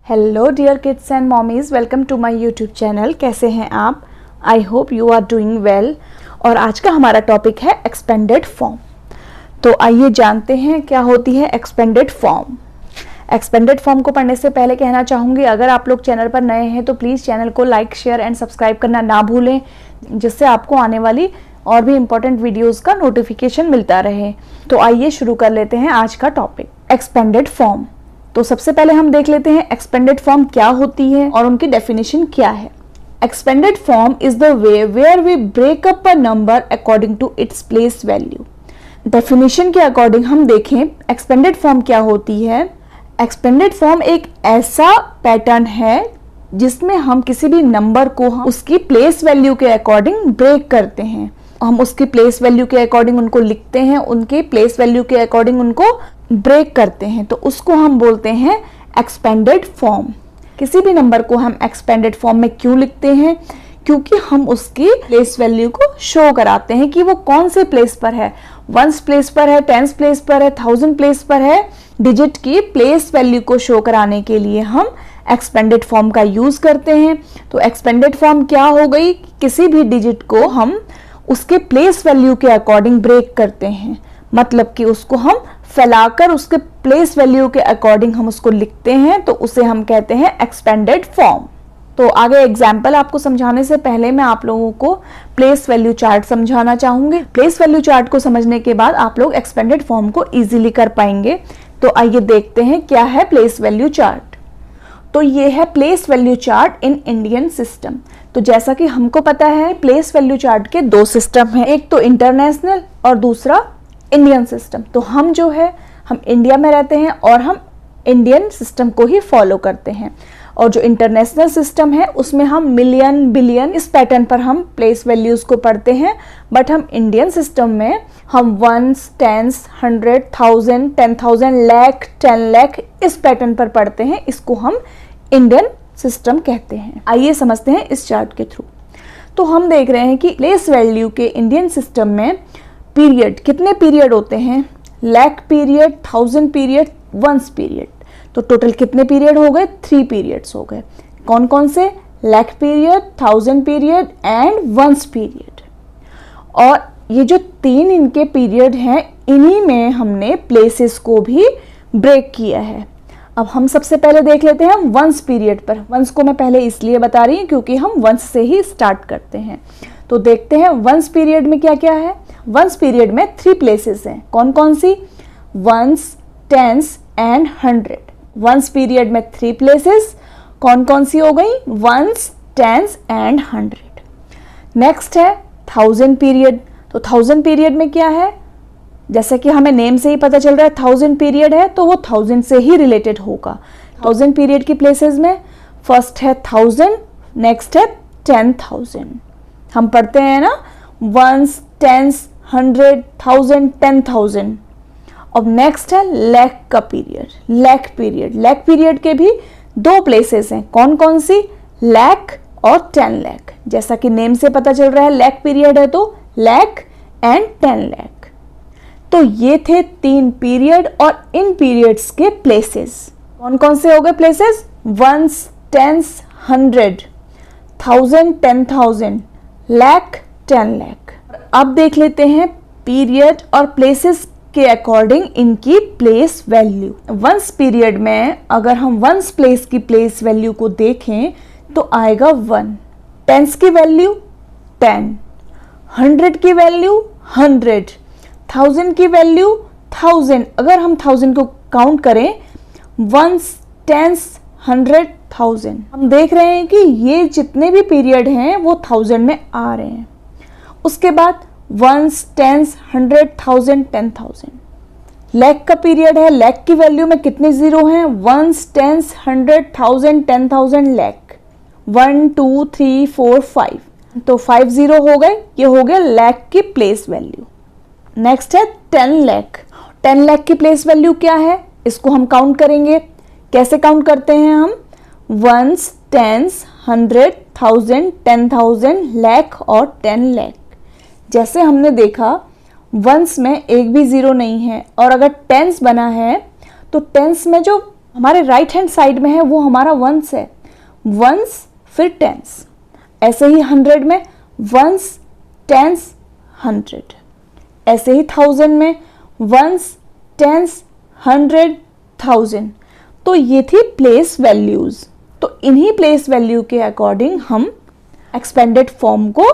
Hello dear kids and mommies, welcome to my YouTube channel. कैसे हैं आप? I hope you are doing well. और आज का हमारा टॉपिक है एक्सपेंडेड फॉर्म। तो आइए जानते हैं क्या होती है एक्सपेंडेड फॉर्म। एक्सपेंडेड फॉर्म को पढ़ने से पहले कहना चाहूँगी, अगर आप लोग चैनल पर नए हैं तो प्लीज़ चैनल को लाइक, शेयर एंड सब्सक्राइब करना ना भूलें, जिससे आपको आने वाली और भी इम्पोर्टेंट वीडियोज़ का नोटिफिकेशन मिलता रहे। तो आइए शुरू कर लेते हैं आज का टॉपिक, एक्सपेंडेड फॉर्म। तो सबसे पहले हम देख लेते हैं एक्सपेंडेड फॉर्म क्या होती है और उनकी डेफिनेशन क्या है। Expanded form is the way where we break up a number according to its place value. Definition के अकॉर्डिंग हम देखें एक्सपेंडेड फॉर्म क्या होती है। एक्सपेंडेड फॉर्म एक ऐसा पैटर्न है जिसमें हम किसी भी नंबर को हम उसकी प्लेस वैल्यू के अकॉर्डिंग ब्रेक करते हैं। हम उसकी प्लेस वैल्यू के अकॉर्डिंग उनको लिखते हैं, उनके प्लेस वैल्यू के अकॉर्डिंग उनको ब्रेक करते हैं, तो उसको हम बोलते हैं एक्सपेंडेड फॉर्म। किसी भी नंबर को हम एक्सपेंडेड फॉर्म में क्यों लिखते हैं? क्योंकि हम उसकी प्लेस वैल्यू को शो कराते हैं कि वो कौन से प्लेस पर है, वंस प्लेस पर है, टेंस प्लेस पर है, थाउजेंड प्लेस पर है। डिजिट की प्लेस वैल्यू को शो कराने के लिए हम एक्सपेंडेड फॉर्म का यूज करते हैं। तो एक्सपेंडेड फॉर्म क्या हो गई? किसी भी डिजिट को हम उसके प्लेस वैल्यू के अकॉर्डिंग ब्रेक करते हैं, मतलब कि उसको हम फैलाकर उसके प्लेस वैल्यू के अकॉर्डिंग हम उसको लिखते हैं, तो उसे हम कहते हैं एक्सपेंडेड फॉर्म। तो आगे एग्जाम्पल आपको समझाने से पहले मैं आप लोगों को प्लेस वैल्यू चार्ट समझाना चाहूंगी। प्लेस वैल्यू चार्ट को समझने के बाद आप लोग एक्सपेंडेड फॉर्म को इजीली कर पाएंगे। तो आइए देखते हैं क्या है प्लेस वैल्यू चार्ट। तो ये है place value chart in Indian system. तो जैसा कि हमको पता है प्लेस वैल्यू चार्ट के दो सिस्टम हैं, एक तो इंटरनेशनल और दूसरा इंडियन सिस्टम। तो हम जो है हम इंडिया में रहते हैं और हम इंडियन सिस्टम को ही फॉलो करते हैं। और जो इंटरनेशनल सिस्टम है उसमें हम मिलियन, बिलियन इस पैटर्न पर हम प्लेस वैल्यूज को पढ़ते हैं। बट हम इंडियन सिस्टम में हम वंस, टेंस, 100, 1000, 10,000, लाख, 10 लाख इस पैटर्न पर पढ़ते हैं। इसको हम इंडियन सिस्टम कहते हैं। आइए समझते हैं इस चार्ट के थ्रू। तो हम देख रहे हैं कि प्लेस वैल्यू के इंडियन सिस्टम में पीरियड, कितने पीरियड होते हैं? Lakh period, 1000 period, ones period. तो टोटल कितने पीरियड हो गए? 3 पीरियड्स हो गए। कौन कौन से? Lakh period, 1000 period and ones period. और ये जो 3 इनके पीरियड हैं, इन्हीं में हमने प्लेसेस को भी ब्रेक किया है। अब हम सबसे पहले देख लेते हैं वंस पीरियड पर। वंस को मैं पहले इसलिए बता रही हूँ क्योंकि हम वंस से ही स्टार्ट करते हैं। तो देखते हैं वंस पीरियड में क्या क्या है। वंस पीरियड में 3 प्लेसेस हैं। कौन कौन सी? Ones, tens and 100। Ones period में 3 प्लेसेस कौन कौन सी हो गई? Once, tens and 100। नेक्स्ट है 1000 पीरियड। तो 1000 पीरियड में क्या है? जैसे कि हमें नेम से ही पता चल रहा है 1000 पीरियड है, तो वो 1000 से ही रिलेटेड होगा। 1000 पीरियड की प्लेसेस में फर्स्ट है 1000, नेक्स्ट है 10,000। हम पढ़ते हैं ना वंस, टेंस, 100, 1000, 10,000। अब नेक्स्ट है लाख का period, lakh period. Lakh period के भी 2 प्लेसेस हैं। कौन कौन सी? लाख और 10 लाख। जैसा कि नेम से पता चल रहा है लाख पीरियड है तो लाख एंड 10 लाख। तो ये थे 3 पीरियड और इन पीरियड्स के प्लेसेस। कौन कौन से हो गए places? Ones, tens, 100, 1000, 10,000, lakh, 10 lakh. अब देख लेते हैं पीरियड और प्लेसेस के अकॉर्डिंग इनकी प्लेस वैल्यू। वंस पीरियड में अगर हम वंस प्लेस की प्लेस वैल्यू को देखें तो आएगा 1। टेंस की वैल्यू 10, 100 की वैल्यू 100, 1000 की वैल्यू 1000। अगर हम 1000 को काउंट करें, वंस, टेंस, 100, 1000, हम देख रहे हैं कि ये जितने भी पीरियड हैं वो 1000 में आ रहे हैं। उसके बाद वंस, टेंस, 100, 1000, 10,000। लाख का पीरियड है, लाख की वैल्यू में कितने जीरो हैं? Once, tens, 100, 1000, 10,000, lakh. 1 2 3 4 5, तो 5 जीरो हो गए। ये हो गया लाख की प्लेस वैल्यू। नेक्स्ट है 10 लाख। 10 लाख की प्लेस वैल्यू क्या है? इसको हम काउंट करेंगे। कैसे काउंट करते हैं हम? वंस, टेंस, 100, 1000, 10,000, लाख और 10 लाख। जैसे हमने देखा वंस में एक भी जीरो नहीं है, और अगर टेंस बना है तो टेंस में जो हमारे राइट हैंड साइड में है वो हमारा वंस है, वंस फिर टेंस। ऐसे ही 100 में वंस टेंस 100, ऐसे ही 1000 में वंस टेंस 100 1000। तो ये थी प्लेस वैल्यूज। तो इन्हीं प्लेस वैल्यू के अकॉर्डिंग हम एक्सपेंडेड फॉर्म को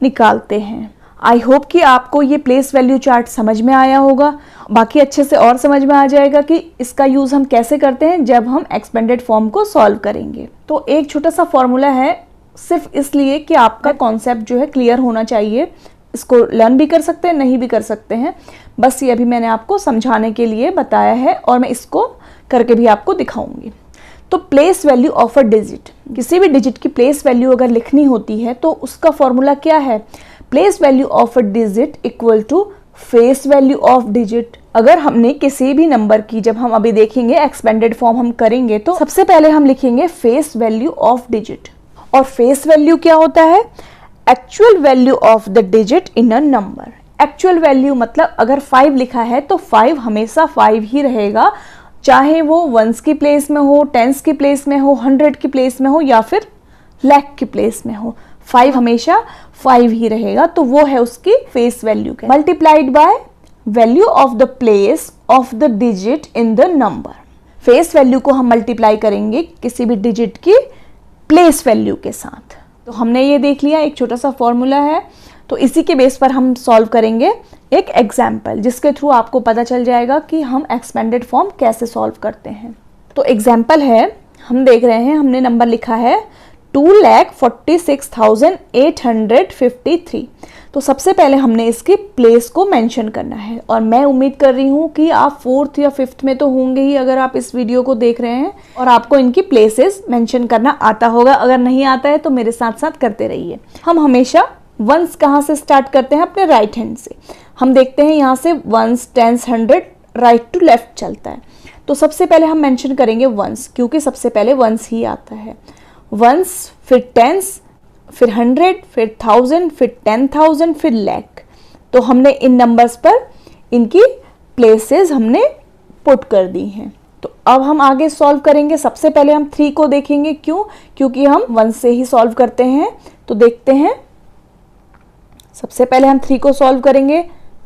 निकालते हैं। आई होप कि आपको ये प्लेस वैल्यू चार्ट समझ में आया होगा। बाकी अच्छे से और समझ में आ जाएगा कि इसका यूज़ हम कैसे करते हैं जब हम एक्सपेंडेड फॉर्म को सॉल्व करेंगे। तो एक छोटा सा फॉर्मूला है, सिर्फ इसलिए कि आपका कॉन्सेप्ट जो है क्लियर होना चाहिए। इसको लर्न भी कर सकते हैं, नहीं भी कर सकते हैं, बस ये अभी मैंने आपको समझाने के लिए बताया है और मैं इसको करके भी आपको दिखाऊंगी। तो place value of a digit, किसी भी डिजिट की प्लेस वैल्यू अगर लिखनी होती है तो उसका फॉर्मूला क्या है? Place value of a digit equal to face value of digit. अगर हमने किसी भी नंबर की, जब हम अभी देखेंगे एक्सपेंडेड फॉर्म हम करेंगे, तो सबसे पहले हम लिखेंगे फेस वैल्यू ऑफ डिजिट। और फेस वैल्यू क्या होता है? Actual value of the digit in a number. Actual value मतलब अगर 5 लिखा है तो 5 हमेशा 5 ही रहेगा, चाहे वो वंस की प्लेस में हो, टेंस की प्लेस में हो, 100 की प्लेस में हो या फिर लाख की प्लेस में हो, 5 हमेशा 5 ही रहेगा। तो वो है उसकी face value. Multiplied by value of the place of the digit in the number. Face value को हम मल्टीप्लाई करेंगे किसी भी डिजिट की प्लेस वैल्यू के साथ। तो हमने ये देख लिया, एक छोटा सा फॉर्मूला है। तो इसी के बेस पर हम सॉल्व करेंगे एक एग्जाम्पल, जिसके थ्रू आपको पता चल जाएगा कि हम एक्सपेंडेड फॉर्म कैसे सॉल्व करते हैं। तो एग्जाम्पल है, हम देख रहे हैं, हमने नंबर लिखा है 2,46,853। तो सबसे पहले हमने इसकी प्लेस को मेंशन करना है और मैं उम्मीद कर रही हूँ कि आप 4th या 5th में तो होंगे ही अगर आप इस वीडियो को देख रहे हैं, और आपको इनकी प्लेसेस मेंशन करना आता होगा। अगर नहीं आता है तो मेरे साथ साथ करते रहिए। हम हमेशा वंस कहाँ से स्टार्ट करते हैं? अपने राइट हैंड से। हम देखते हैं यहाँ से ones tens 100 right to left चलता है। तो सबसे पहले हम मेंशन करेंगे वंस, क्योंकि सबसे पहले वंस ही आता है। वंस फिर टेंस फिर 100 फिर 1000 फिर 10,000 फिर लाख। तो हमने इन नंबर्स पर इनकी प्लेसेस हमने पुट कर दी हैं। तो अब हम आगे सॉल्व करेंगे। सबसे पहले हम 3 को देखेंगे। क्यों? क्योंकि हम 1 से ही सॉल्व करते हैं। तो देखते हैं, सबसे पहले हम 3 को सॉल्व करेंगे।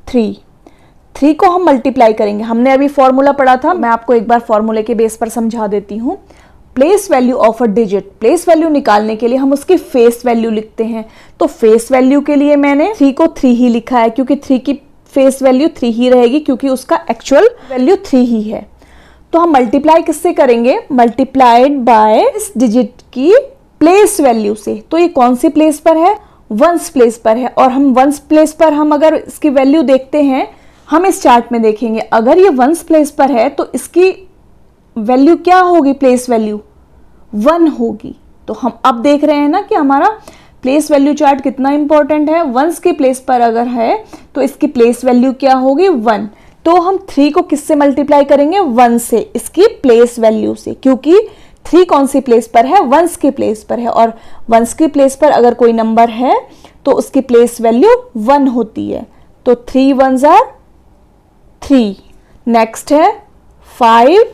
3 को हम मल्टीप्लाई करेंगे। हमने अभी फॉर्मूला पढ़ा था, मैं आपको एक बार फॉर्मूले के बेस पर समझा देती हूँ। Place value of a digit, place value निकालने के लिए हम उसकी फेस वैल्यू लिखते हैं। तो फेस वैल्यू के लिए मैंने 3 को 3 ही लिखा है, क्योंकि 3 की फेस वैल्यू 3 ही रहेगी, क्योंकि उसका एक्चुअल वैल्यू 3 ही है। तो हम मल्टीप्लाई किससे करेंगे? मल्टीप्लाइड बाय इस डिजिट की प्लेस वैल्यू से। तो ये कौन सी प्लेस पर है? वंस प्लेस पर है। और हम वंस प्लेस पर हम अगर इसकी वैल्यू देखते हैं, हम इस चार्ट में देखेंगे, अगर ये वंस प्लेस पर है तो इसकी वैल्यू क्या होगी? प्लेस वैल्यू 1 होगी। तो हम अब देख रहे हैं ना कि हमारा प्लेस वैल्यू चार्ट कितना इंपॉर्टेंट है। वंस की प्लेस पर अगर है तो इसकी प्लेस वैल्यू क्या होगी? 1। तो हम 3 को किससे मल्टीप्लाई करेंगे? 1 से, इसकी प्लेस वैल्यू से, क्योंकि 3 कौन सी प्लेस पर है? वंस की प्लेस पर है। और वंस की प्लेस पर अगर कोई नंबर है तो उसकी प्लेस वैल्यू 1 होती है। तो 3 1s are 3। नेक्स्ट है 5,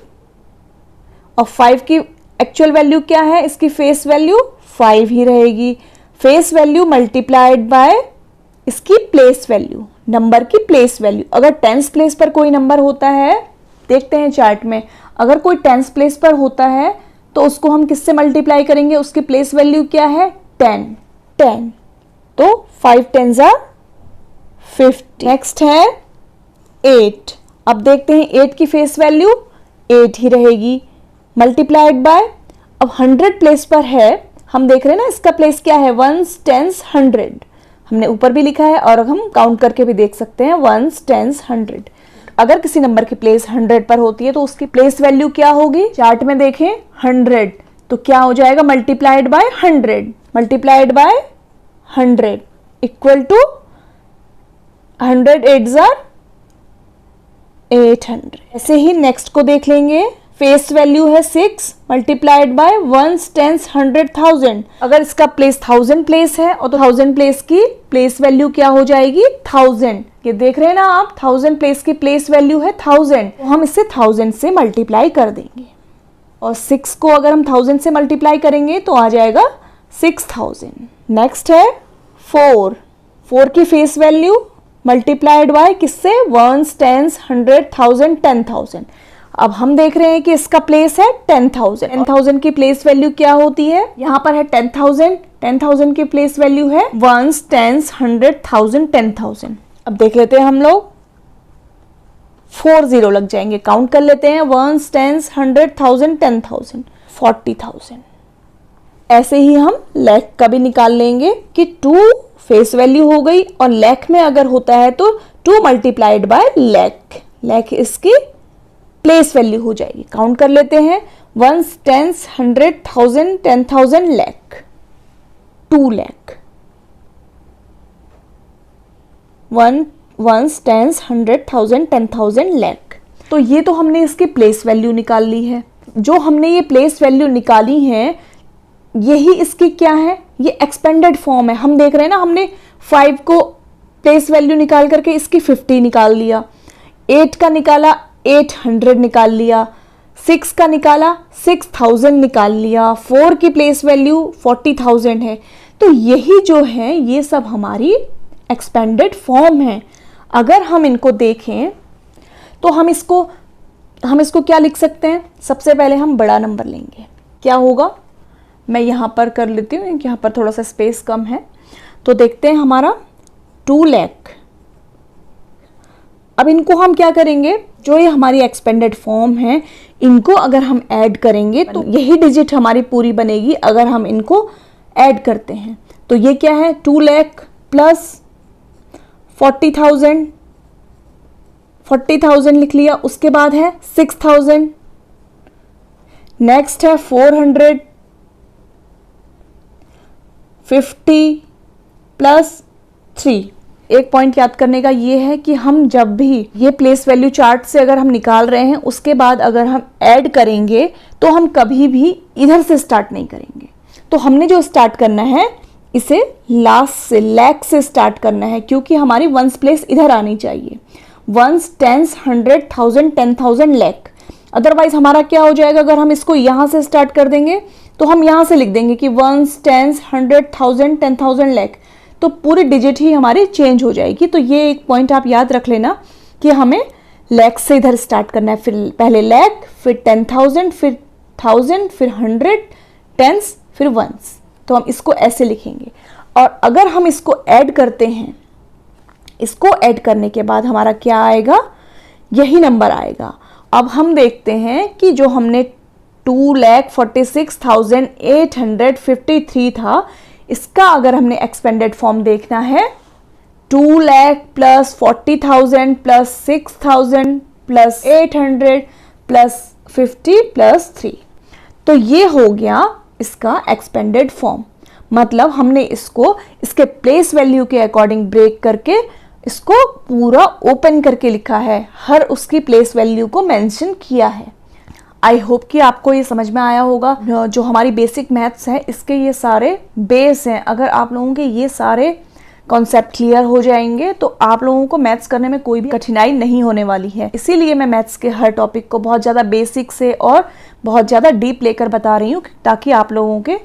और 5 की एक्चुअल वैल्यू क्या है? इसकी फेस वैल्यू 5 ही रहेगी। फेस वैल्यू मल्टीप्लाइड बाय इसकी प्लेस वैल्यू, नंबर की प्लेस वैल्यू। अगर टेंस प्लेस पर कोई नंबर होता है, देखते हैं चार्ट में, अगर कोई टेंस प्लेस पर होता है तो उसको हम किससे मल्टीप्लाई करेंगे? उसकी प्लेस वैल्यू क्या है? 10। तो 5 10s are 50। नेक्स्ट है 8। अब देखते हैं 8 की फेस वैल्यू 8 ही रहेगी, मल्टीप्लाइड बाय, अब 100 प्लेस पर है, हम देख रहे हैं ना इसका प्लेस क्या है? Once tens 100। हमने ऊपर भी लिखा है और हम काउंट करके भी देख सकते हैं, वंस टेंस 100। अगर किसी नंबर की प्लेस 100 पर होती है तो उसकी प्लेस वैल्यू क्या होगी? चार्ट में देखें 100, तो क्या हो जाएगा? Multiplied by 100, multiplied by 100 equal to 100 8s are 800। ऐसे ही नेक्स्ट को देख लेंगे। फेस वैल्यू है 6 मल्टीप्लाइड बाय वंस टेंस 100,000। अगर इसका प्लेस 1000 प्लेस है और तो 1000 प्लेस की प्लेस वैल्यू क्या हो जाएगी? 1000। ये देख रहे हैं ना आप, 1000 प्लेस की प्लेस वैल्यू है 1000, तो हम इसे 1000 से मल्टीप्लाई कर देंगे। और 6 को अगर हम 1000 से मल्टीप्लाई करेंगे तो आ जाएगा 6000। नेक्स्ट है 4, 4 की फेस वैल्यू मल्टीप्लाइड बाय किससे, 1s, 10s, 100, 1000, 10,000। अब हम देख रहे हैं कि इसका प्लेस है 10,000। 10,000 की प्लेस वैल्यू क्या होती है, यहाँ पर है 10,000, 10,000 की प्लेस वैल्यू है 1s, 10s, 100, 1000, 10,000। अब देख लेते हैं हम लोग, 4 0 लग जाएंगे, काउंट कर लेते हैं 1s, 10s, 100, 1000, 10,000, 40,000। ऐसे ही हम लैख का भी निकाल लेंगे कि 2 फेस वैल्यू हो गई और लैख में अगर होता है तो 2 मल्टीप्लाइड बाय लैख, लैख इसकी प्लेस वैल्यू हो जाएगी। काउंट कर लेते हैं 1s, 10s, 100, 1000, 10,000, lakh, 2 lakh. 1s, 10s, 100, 1000, 10,000, lakh. तो ये तो हमने इसकी प्लेस वैल्यू निकाल ली है। जो हमने ये प्लेस वैल्यू निकाली है यही इसकी क्या है, ये एक्सपेंडेड फॉर्म है। हम देख रहे हैं ना, हमने 5 को प्लेस वैल्यू निकाल करके इसकी 50 निकाल लिया, 8 का निकाला 800 निकाल लिया, 6 का निकाला 6000 निकाल लिया, 4 की प्लेस वैल्यू 40,000 है। तो यही जो है ये सब हमारी एक्सपेंडेड फॉर्म है। अगर हम इनको देखें तो हम इसको क्या लिख सकते हैं, सबसे पहले हम बड़ा नंबर लेंगे, क्या होगा, मैं यहाँ पर कर लेती हूँ, यहाँ पर थोड़ा सा स्पेस कम है। तो देखते हैं हमारा 2 लाख। अब इनको हम क्या करेंगे, जो ये हमारी एक्सपेंडेड फॉर्म है इनको अगर हम ऐड करेंगे तो यही डिजिट हमारी पूरी बनेगी अगर हम इनको ऐड करते हैं। तो ये क्या है, 2 लाख प्लस 40,000, 40,000 लिख लिया। उसके बाद है 6,000, नेक्स्ट है 400, 50 प्लस 3। एक पॉइंट याद करने का ये है कि हम जब भी ये प्लेस वैल्यू चार्ट से अगर हम निकाल रहे हैं उसके बाद अगर हम ऐड करेंगे तो हम कभी भी इधर से स्टार्ट नहीं करेंगे। तो हमने जो स्टार्ट करना है इसे लास्ट से, लैख से स्टार्ट करना है, क्योंकि हमारी वंस प्लेस इधर आनी चाहिए। 1s, 10s, 100, 1000, 10,000, lakh. अदरवाइज हमारा क्या हो जाएगा, अगर हम इसको यहां से स्टार्ट कर देंगे तो हम यहां से लिख देंगे कि 1s, 10s, 100, 1000, 10,000, लैख, तो पूरी डिजिट ही हमारी चेंज हो जाएगी। तो ये एक पॉइंट आप याद रख लेना कि हमें लैख से इधर स्टार्ट करना है, फिर पहले लैख, फिर 10,000, फिर 1000, फिर 100, 10s, फिर वंस। तो हम इसको ऐसे लिखेंगे। और अगर हम इसको ऐड करते हैं, इसको ऐड करने के बाद हमारा क्या आएगा, यही नंबर आएगा। अब हम देखते हैं कि जो हमने 2,46,853 था, इसका अगर हमने एक्सपेंडेड फॉर्म देखना है, 2 lakh plus 40,000 plus 6,000 plus 800 plus 50 plus 3, तो ये हो गया इसका एक्सपेंडेड फॉर्म। मतलब हमने इसको इसके प्लेस वैल्यू के अकॉर्डिंग ब्रेक करके इसको पूरा ओपन करके लिखा है, हर उसकी प्लेस वैल्यू को मेंशन किया है। आई होप कि आपको ये समझ में आया होगा। जो हमारी बेसिक मैथ्स है इसके ये सारे बेस हैं। अगर आप लोगों के ये सारे कॉन्सेप्ट क्लियर हो जाएंगे तो आप लोगों को मैथ्स करने में कोई भी कठिनाई नहीं होने वाली है। इसीलिए मैं मैथ्स के हर टॉपिक को बहुत ज़्यादा बेसिक से और बहुत ज़्यादा डीप लेकर बता रही हूँ, ताकि आप लोगों के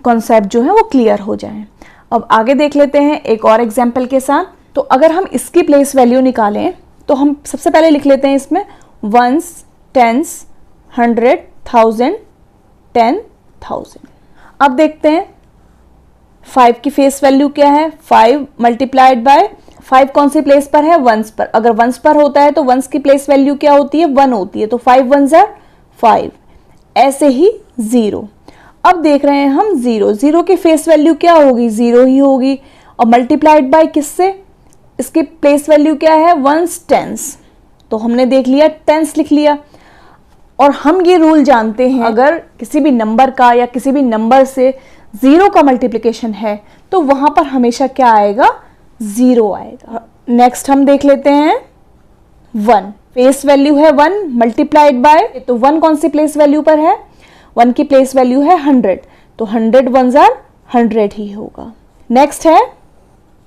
कॉन्सेप्ट जो है वो क्लियर हो जाएं। अब आगे देख लेते हैं एक और एग्जाम्पल के साथ। तो अगर हम इसकी प्लेस वैल्यू निकालें तो हम सबसे पहले लिख लेते हैं इसमें 1s, 10s, 100, 1000, 10,000। अब देखते हैं 5 की फेस वैल्यू क्या है, 5 मल्टीप्लाइड बाय 5 कौन सी प्लेस पर है, वंस पर। अगर वंस पर होता है तो वंस की प्लेस वैल्यू क्या होती है, 1 होती है। तो 5 1s are 5, ऐसे ही 0। अब देख रहे हैं हम 0, 0 की फेस वैल्यू क्या होगी, 0 ही होगी। और मल्टीप्लाइड बाय किससे, इसकी प्लेस वैल्यू क्या है, 1s, 10s, तो हमने देख लिया 10s लिख लिया। और हम ये रूल जानते हैं, अगर किसी भी नंबर का या किसी भी नंबर से 0 का मल्टीप्लिकेशन है तो वहां पर हमेशा क्या आएगा, 0 आएगा। नेक्स्ट हम देख लेते हैं 1, फेस वैल्यू है 1 मल्टीप्लाइड बाय, तो 1 कौन सी प्लेस वैल्यू पर है, 1 की प्लेस वैल्यू है 100, तो 100 1s are 100 ही होगा। नेक्स्ट है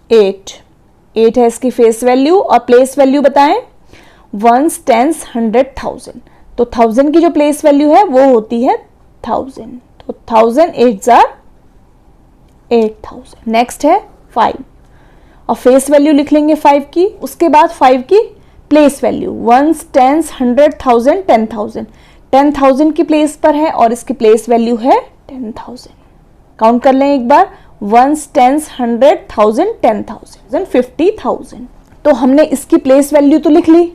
8, 8 है इसकी फेस वैल्यू और प्लेस वैल्यू बताएं 1s, 10s, 100, 1000, तो तो 1000 की जो प्लेस वैल्यू है वो होती है 1000, तो 1000 8s are 8000। नेक्स्ट है 5, और फेस वैल्यू लिख लेंगे 5 की, उसके बाद 5 की प्लेस वैल्यू 1s 10s 100 1000 10,000, 10,000 की प्लेस पर है और इसकी प्लेस वैल्यू है 10,000। काउंट कर लें एक बार, 1s 10s 100 1000 10,000 50,000। तो हमने इसकी प्लेस वैल्यू तो लिख ली।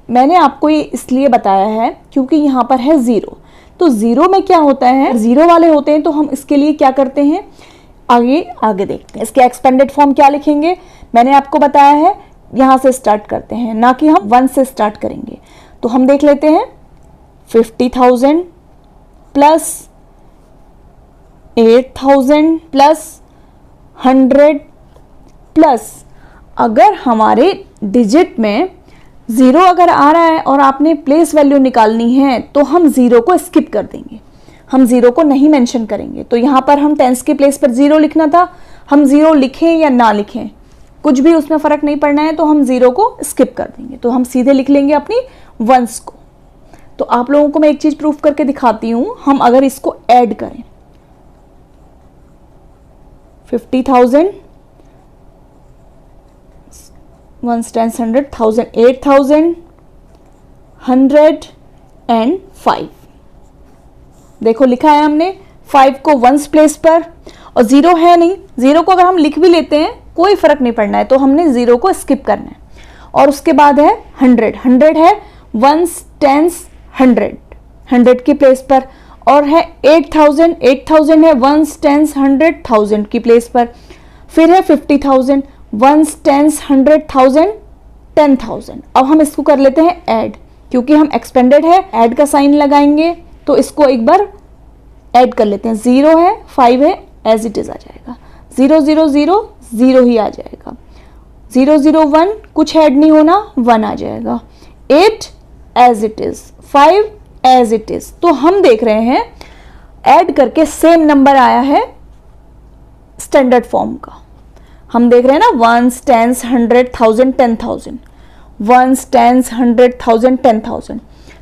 मैंने आपको ये इसलिए बताया है क्योंकि यहाँ पर है 0, तो 0 में क्या होता है, 0 वाले होते हैं तो हम इसके लिए क्या करते हैं, आगे देखते हैं। इसके एक्सपेंडेड फॉर्म क्या लिखेंगे, मैंने आपको बताया है, यहाँ से स्टार्ट करते हैं, ना कि हम 1 से स्टार्ट करेंगे। तो हम देख लेते हैं 50,000 प्लस 8,000 प्लस 100 प्लस, अगर हमारे डिजिट में 0 अगर आ रहा है और आपने प्लेस वैल्यू निकालनी है तो हम 0 को स्किप कर देंगे, हम 0 को नहीं मेंशन करेंगे। तो यहाँ पर हम 10s की प्लेस पर 0 लिखना था, हम 0 लिखें या ना लिखें कुछ भी उसमें फ़र्क नहीं पड़ना है, तो हम 0 को स्किप कर देंगे, तो हम सीधे लिख लेंगे अपनी 1s को। तो आप लोगों को मैं एक चीज़ प्रूफ करके दिखाती हूँ, हम अगर इसको ऐड करें 50,000 1s 10s 100 1000 8,000 100 एंड 5, देखो लिखा है हमने 5 को 1s प्लेस पर, और 0 है नहीं, 0 को अगर हम लिख भी लेते हैं कोई फर्क नहीं पड़ना है, तो हमने 0 को स्किप करना है। और उसके बाद है 100, 100 है 1s 10s 100 100 की प्लेस पर, और है 8,000, 8,000 है 1s 10s 100 1000 की प्लेस पर, फिर है 50,000 1s 10s 100 1000 10,000। अब हम इसको कर लेते हैं ऐड, क्योंकि हम एक्सपेंडेड है ऐड का साइन लगाएंगे, तो इसको एक बार ऐड कर लेते हैं। 0 है 5 है एज इट इज आ जाएगा, 0 0 0 0 ही आ जाएगा, 0 0 1 कुछ ऐड नहीं होना 1 आ जाएगा, 8 as it is, 5 as it is. तो हम देख रहे हैं ऐड करके सेम नंबर आया है स्टैंडर्ड फॉर्म का। हम देख रहे हैं ना 1s 10s 100 1000 10,000, 1s 10s 100 1000 10,000।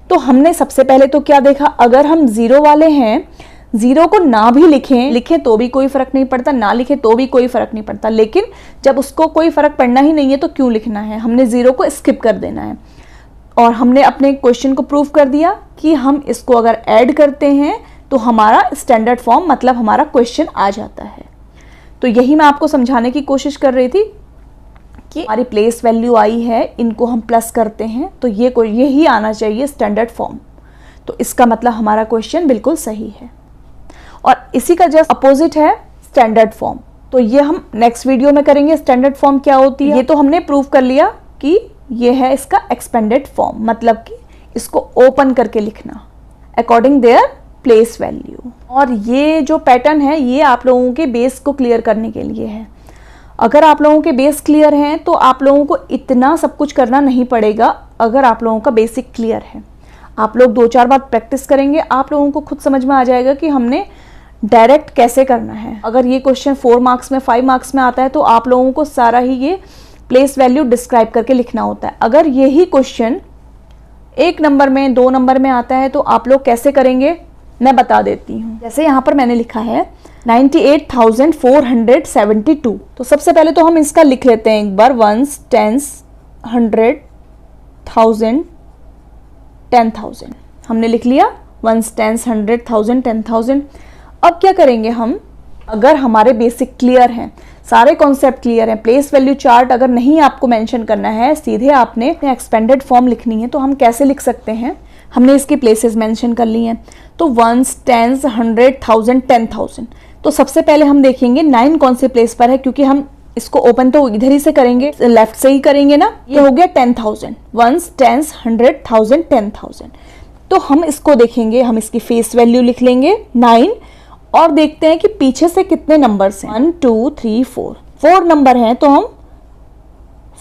तो हमने सबसे पहले तो क्या देखा, अगर हम 0 वाले हैं, 0 को ना भी लिखें तो भी कोई फर्क नहीं पड़ता, ना लिखें तो भी कोई फर्क नहीं पड़ता, लेकिन जब उसको कोई फर्क पड़ना ही नहीं है तो क्यों लिखना है, हमने 0 को स्किप कर देना है। और हमने अपने क्वेश्चन को प्रूव कर दिया कि हम इसको अगर ऐड करते हैं तो हमारा स्टैंडर्ड फॉर्म मतलब हमारा क्वेश्चन आ जाता है। तो यही मैं आपको समझाने की कोशिश कर रही थी कि हमारी प्लेस वैल्यू आई है, इनको हम प्लस करते हैं तो यही आना चाहिए स्टैंडर्ड फॉर्म, तो इसका मतलब हमारा क्वेश्चन बिल्कुल सही है। और इसी का जस्ट अपोजिट है स्टैंडर्ड फॉर्म, तो ये हम नेक्स्ट वीडियो में करेंगे। स्टैंडर्ड फॉर्म क्या होती है, ये तो हमने प्रूव कर लिया कि ये है इसका एक्सपेंडेड फॉर्म, मतलब कि इसको ओपन करके लिखना अकॉर्डिंग देयर प्लेस वैल्यू। और ये जो पैटर्न है ये आप लोगों के बेस को क्लियर करने के लिए है। अगर आप लोगों के बेस क्लियर हैं तो आप लोगों को इतना सब कुछ करना नहीं पड़ेगा। अगर आप लोगों का बेसिक क्लियर है, आप लोग 2-4 बार प्रैक्टिस करेंगे, आप लोगों को खुद समझ में आ जाएगा कि हमने डायरेक्ट कैसे करना है। अगर ये क्वेश्चन 4 मार्क्स में 5 मार्क्स में आता है तो आप लोगों को सारा ही ये प्लेस वैल्यू डिस्क्राइब करके लिखना होता है। अगर यही क्वेश्चन 1 नंबर में 2 नंबर में आता है तो आप लोग कैसे करेंगे मैं बता देती हूँ। जैसे यहाँ पर मैंने लिखा है 98,472, तो सबसे पहले तो हम इसका लिख लेते हैं एक बार 1s 10s 100 1000 10,000 हमने लिख लिया 1s 10s 100 1000 10,000। अब क्या करेंगे हम, अगर हमारे बेसिक क्लियर हैं, सारे कॉन्सेप्ट क्लियर हैं, प्लेस वैल्यू चार्ट अगर नहीं आपको मेंशन करना है, सीधे आपने एक्सपेंडेड फॉर्म लिखनी है, तो हम कैसे लिख सकते हैं। हमने इसकी प्लेसेस मेंशन कर ली हैं, तो 1s 10s 100 1000 10,000। तो सबसे पहले हम देखेंगे 9 कौन से प्लेस पर है, क्योंकि हम इसको ओपन तो इधर ही से करेंगे, लेफ्ट से ही करेंगे ना। ये हो गया 10,000, 1s 10s 100 1000 10,000। तो हम इसको देखेंगे, हम इसकी फेस वैल्यू लिख लेंगे 9 और देखते हैं कि पीछे से कितने नंबर्स हैं। 1 2 3 4 नंबर हैं, तो हम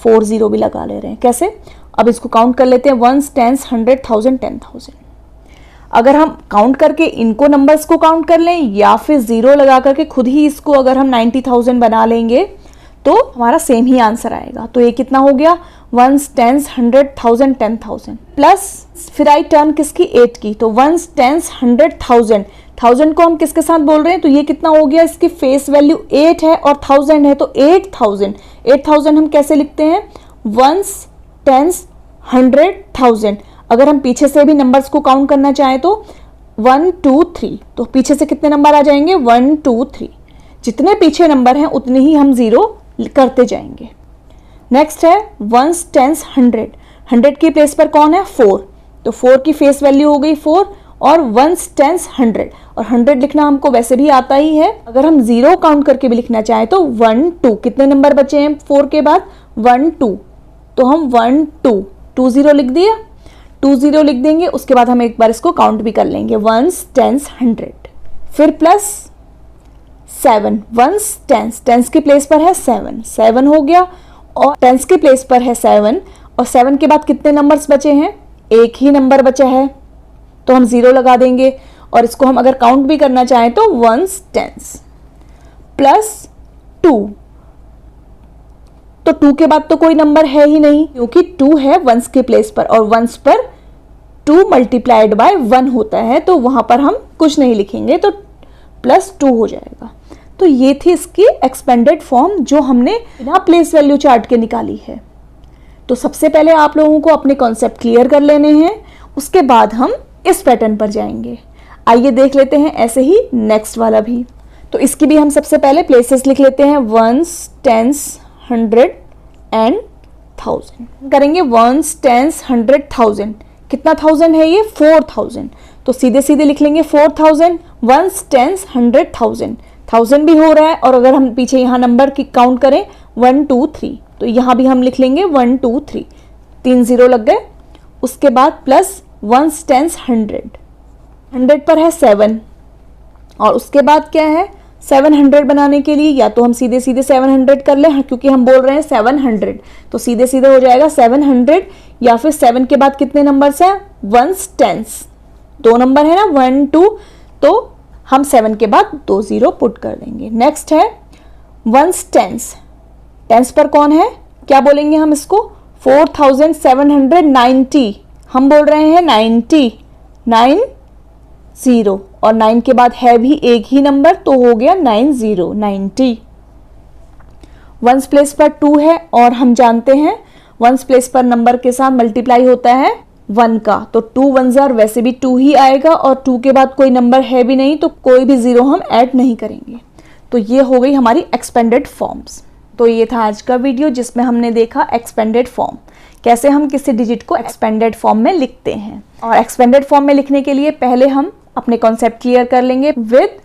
4 0 भी लगा ले रहे हैं। कैसे, अब इसको काउंट कर लेते हैं 1s 10s 100 1000 10,000। अगर हम काउंट करके इनको नंबर्स को काउंट कर लें या फिर 0 लगा करके खुद ही इसको अगर हम 90,000 बना लेंगे तो हमारा सेम ही आंसर आएगा। तो ये कितना हो गया, 1s, 10s, 100, 1000, 10,000 प्लस फिर आई टर्न किसकी, 8 की, तो 1s, 10s, 100, 1000, 1000 को हम किसके साथ बोल रहे हैं, तो ये कितना हो गया, इसकी फेस वैल्यू 8 है और 1000 है, तो 8000। 8000 हम कैसे लिखते हैं, 1s, 10s, 100, 1000। अगर हम पीछे से भी नंबर्स को काउंट करना चाहें तो 1 2 3, तो पीछे से कितने नंबर आ जाएंगे, 1 2 3। जितने पीछे नंबर हैं उतने ही हम जीरो करते जाएंगे। नेक्स्ट है 1s, 10s, 100, 100 की प्लेस पर कौन है, 4, तो 4 की फेस वैल्यू हो गई 4 और 1s, 10s, 100, और 100 लिखना हमको वैसे भी आता ही है। अगर हम जीरो काउंट करके भी लिखना चाहें तो 1 2, कितने नंबर बचे हैं 4 के बाद, 1 2, तो हम 1 2 2 0 लिख दिया, 2 0 लिख देंगे। उसके बाद हम एक बार इसको काउंट भी कर लेंगे, 1s, 10s, 100, फिर प्लस 7, 1s, 10s, 10s की प्लेस पर है 7, 7 हो गया, और 10s की प्लेस पर है 7, और 7 के बाद कितने नंबर्स बचे हैं, एक ही नंबर बचा है, तो हम 0 लगा देंगे। और इसको हम अगर काउंट भी करना चाहें तो 1s, 10s प्लस 2, तो 2 के बाद तो कोई नंबर है ही नहीं, क्योंकि 2 है 1s के प्लेस पर, और 1s पर 2 मल्टीप्लाइड बाय 1 होता है, तो वहां पर हम कुछ नहीं लिखेंगे, तो प्लस 2 हो जाएगा। तो ये थी इसकी एक्सपेंडेड फॉर्म जो हमने बिना प्लेस वैल्यू चार्ट के निकाली है। तो सबसे पहले आप लोगों को अपने कॉन्सेप्ट क्लियर कर लेने हैं, उसके बाद हम इस पैटर्न पर जाएंगे। आइए देख लेते हैं ऐसे ही नेक्स्ट वाला भी। तो इसकी भी हम सबसे पहले प्लेसेस लिख लेते हैं, 1s, 10s, 100 एंड 1000 करेंगे। 1s, 10s, 100, 1000, कितना 1000 है ये, 4000, तो सीधे सीधे लिख लेंगे 4000, 1s, 10s, 100, 1000, 1000 भी हो रहा है। और अगर हम पीछे यहाँ नंबर की काउंट करें 1 2 3, तो यहाँ भी हम लिख लेंगे 1 2 3, 3 0 लग गए। उसके बाद प्लस 1s, 10s, 100, 100 पर है 7, और उसके बाद क्या है, 700 बनाने के लिए या तो हम सीधे सीधे 700 कर लें, क्योंकि हम बोल रहे हैं 700, तो सीधे सीधे हो जाएगा 700, या फिर 7 के बाद कितने नंबर्स हैं, 1s, 10s, 2 नंबर है ना, 1 2, तो हम 7 के बाद 2 0 पुट कर देंगे। नेक्स्ट है 1s, 10s, 10s पर कौन है, क्या बोलेंगे हम इसको, 4790, हम बोल रहे हैं 90, 9 0, और 9 के बाद है भी एक ही नंबर, तो हो गया 90, 90। 1s प्लेस पर 2 है, और हम जानते हैं 1s प्लेस पर नंबर के साथ मल्टीप्लाई होता है 1 का, तो 2 1s आर, वैसे भी 2 ही आएगा, और 2 के बाद कोई नंबर है भी नहीं, तो कोई भी 0 हम ऐड नहीं करेंगे। तो ये हो गई हमारी एक्सपेंडेड फॉर्म्स। तो ये था आज का वीडियो जिसमें हमने देखा एक्सपेंडेड फॉर्म, कैसे हम किसी डिजिट को एक्सपेंडेड फॉर्म में लिखते हैं। और एक्सपेंडेड फॉर्म में लिखने के लिए पहले हम अपने कॉन्सेप्ट क्लियर कर लेंगे विद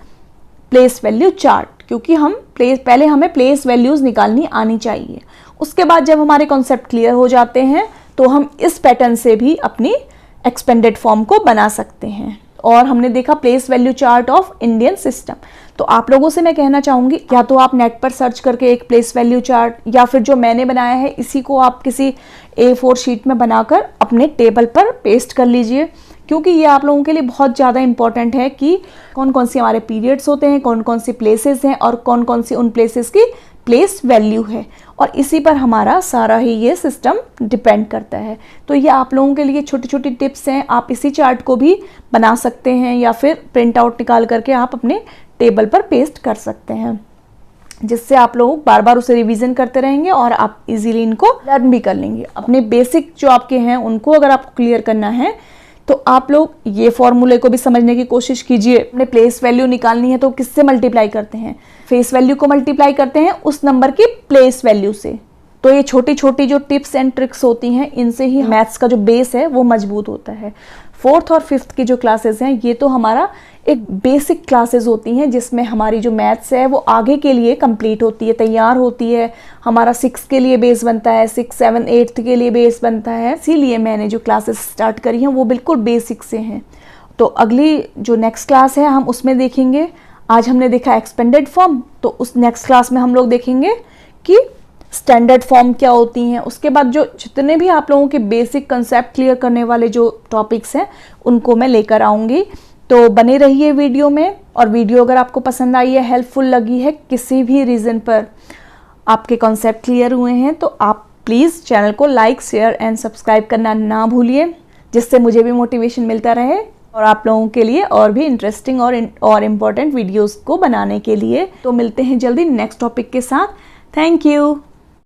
प्लेस वैल्यू चार्ट, क्योंकि हम पहले हमें प्लेस वैल्यूज निकालनी आनी चाहिए। उसके बाद जब हमारे कॉन्सेप्ट क्लियर हो जाते हैं तो हम इस पैटर्न से भी अपनी एक्सपेंडेड फॉर्म को बना सकते हैं। और हमने देखा place value chart of Indian system. तो आप लोगों से मैं कहना चाहूँगी, या तो आप नेट पर सर्च करके एक प्लेस वैल्यू चार्ट, या फिर जो मैंने बनाया है इसी को आप किसी A4 शीट में बनाकर अपने टेबल पर पेस्ट कर लीजिए, क्योंकि ये आप लोगों के लिए बहुत ज़्यादा इंपॉर्टेंट है कि कौन कौन सी हमारे पीरियड्स होते हैं, कौन कौन सी प्लेसेस हैं, और कौन कौन सी उन प्लेसेस की प्लेस वैल्यू है, और इसी पर हमारा सारा ही ये सिस्टम डिपेंड करता है। तो ये आप लोगों के लिए छोटी छोटी टिप्स हैं, आप इसी चार्ट को भी बना सकते हैं, या फिर प्रिंट आउट निकाल करके आप अपने टेबल पर पेस्ट कर सकते हैं, जिससे आप लोग बार बार उसे रिवीजन करते रहेंगे और आप इजीली इनको लर्न भी कर लेंगे। अपने बेसिक जो आपके हैं उनको अगर आपको क्लियर करना है तो आप लोग ये फॉर्मूले को भी समझने की कोशिश कीजिए। अपने प्लेस वैल्यू निकालनी है तो किससे मल्टीप्लाई करते हैं, फेस वैल्यू को मल्टीप्लाई करते हैं उस नंबर की प्लेस वैल्यू से। तो ये छोटी छोटी जो टिप्स एंड ट्रिक्स होती हैं, इनसे ही मैथ्स का जो बेस है वो मजबूत होता है। 4th और 5th की जो क्लासेस हैं ये तो हमारा एक बेसिक क्लासेस होती हैं, जिसमें हमारी जो मैथ्स है वो आगे के लिए कंप्लीट होती है, तैयार होती है। हमारा 6 के लिए बेस बनता है, 6, 7, 8th के लिए बेस बनता है। इसीलिए मैंने जो क्लासेस स्टार्ट करी हैं वो बिल्कुल बेसिक से हैं। तो अगली जो नेक्स्ट क्लास है हम उसमें देखेंगे, आज हमने देखा एक्सपेंडेड फॉर्म, तो उस नेक्स्ट क्लास में हम लोग देखेंगे कि स्टैंडर्ड फॉर्म क्या होती हैं। उसके बाद जो जितने भी आप लोगों के बेसिक कंसेप्ट क्लियर करने वाले जो टॉपिक्स हैं उनको मैं लेकर आऊँगी। तो बने रहिए वीडियो में, और वीडियो अगर आपको पसंद आई है, हेल्पफुल लगी है किसी भी रीज़न पर, आपके कॉन्सेप्ट क्लियर हुए हैं तो आप प्लीज़ चैनल को लाइक, शेयर एंड सब्सक्राइब करना ना भूलिए, जिससे मुझे भी मोटिवेशन मिलता रहे और आप लोगों के लिए और भी इंटरेस्टिंग और इम्पोर्टेंट वीडियोस को बनाने के लिए। तो मिलते हैं जल्दी नेक्स्ट टॉपिक के साथ। Thank you.